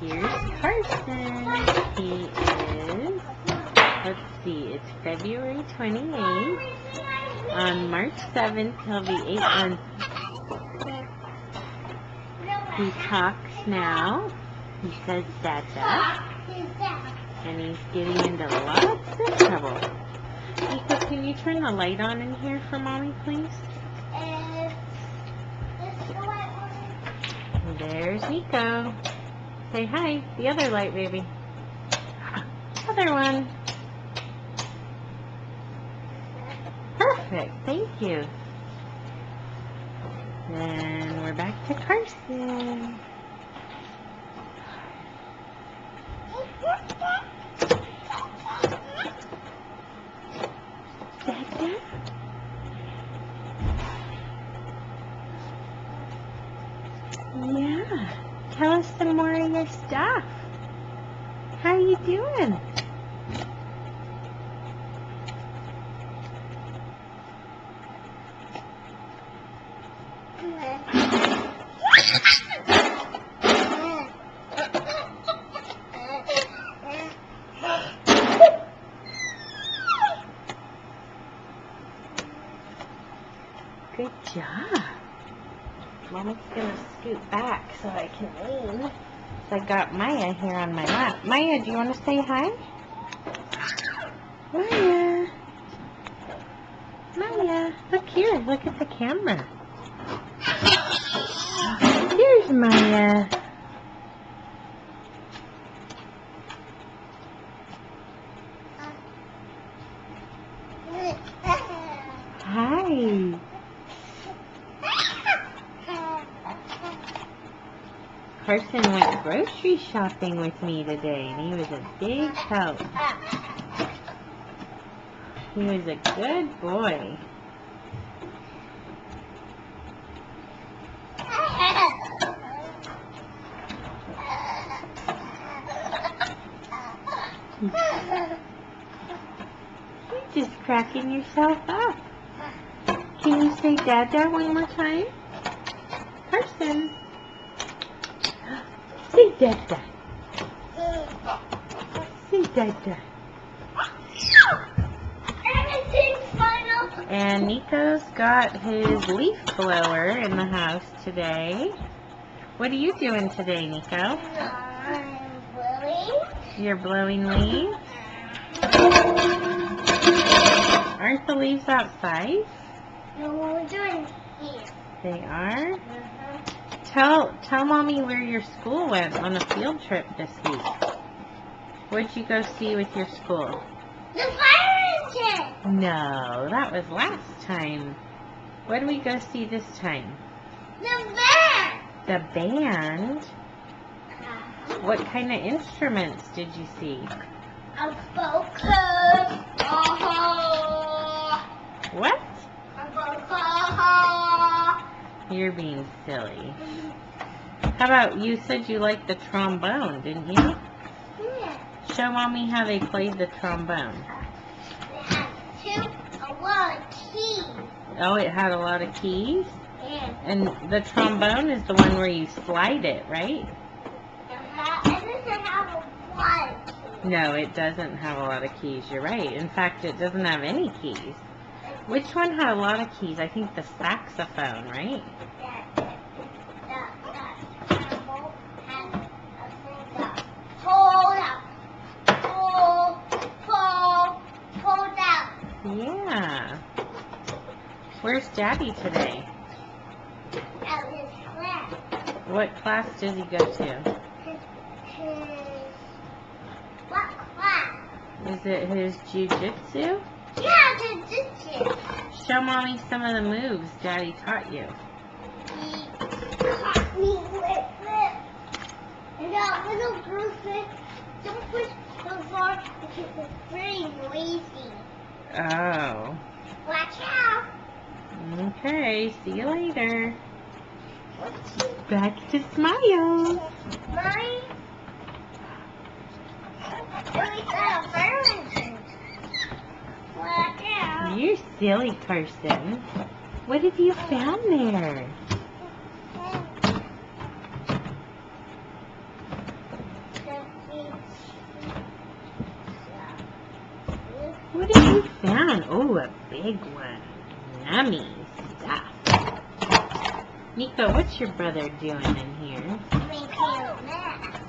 here's Carson. He is, let's see, it's February 28th. On March 7th, he'll be 8 months. He talks now. He says Dada. And he's getting into lots of trouble. Nico, can you turn the light on in here for Mommy, please? There's Nico. Say hi. The other light, baby. Other one. Perfect. Thank you. Then we're back to Carson. Dada? Yeah. Tell us some more of your stuff. How are you doing? Good job. Mommy's gonna scoot back so I can lean. So I got Maya here on my lap. Maya, do you want to say hi? Maya. Maya, look here. Look at the camera. Here's Maya. Hi. Carson went grocery shopping with me today, and he was a big help. He was a good boy. You're just cracking yourself up. Can you say Dada one more time? Carson. Say Dada. Say Dada. And Nico's got his leaf blower in the house today. What are you doing today, Nico? I'm blowing. You're blowing leaves? Aren't the leaves outside? No, we're doing here. They are? Tell Mommy where your school went on a field trip this week. What'd you go see with your school? The fire engine. No, that was last time. What did we go see this time? The van. The band? What kind of instruments did you see? A focus. Oh. What? A focus. You're being silly. How about, you said you liked the trombone, didn't you? Yeah. Show Mommy how they played the trombone. It has a lot of keys. Oh, it had a lot of keys? Yeah. And the trombone is the one where you slide it, right? It doesn't have a lot of keys. No, it doesn't have a lot of keys. You're right. In fact, it doesn't have any keys. Which one had a lot of keys? I think the saxophone, right? Yeah. Where's Daddy today? At his class. What class does he go to? What class? Is it his jiu-jitsu? Yeah, jiu-jitsu. Show Mommy some of the moves Daddy taught you. He caught me with this. And that little girl said, don't push so far because it's very noisy. Oh. Watch out. Okay, see you later. Back to Smile. Mommy? We got a fire engine. Watch out. You're silly, Carson. What have you found there? What have you found? Oh, a big one. Yummy stuff. Nico, what's your brother doing in here? Making a mess.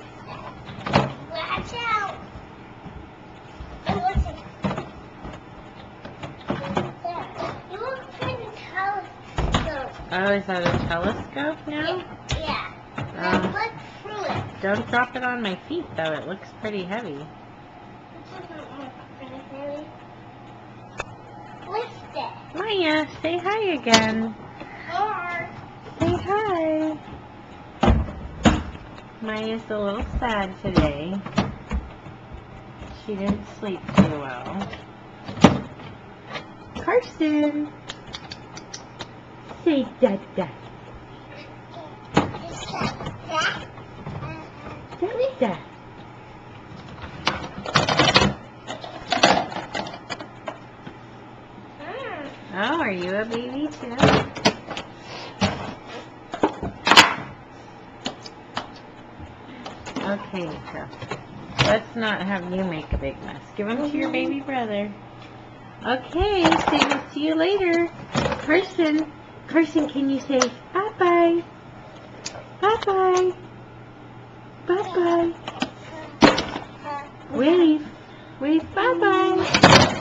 Watch out. And what's it? There. You look for the telescope. Oh, is that a telescope now? Yeah. Now look through it. Don't drop it on my feet, though. It looks pretty heavy. It doesn't look pretty heavy. What's that? Maya, say hi again. Or Say hi. Maya's a little sad today. She didn't sleep too well. Carson, say dada. Dada. Oh, are you a baby too? Okay, Nico. Let's not have you make a big mess. Give them to your baby brother. Okay, say we'll see you later. Carson, can you say bye-bye? Bye-bye. Bye-bye. Wave. Wave bye-bye.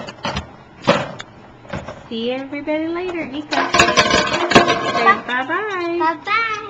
See everybody later, Nico. Say bye-bye. bye-bye.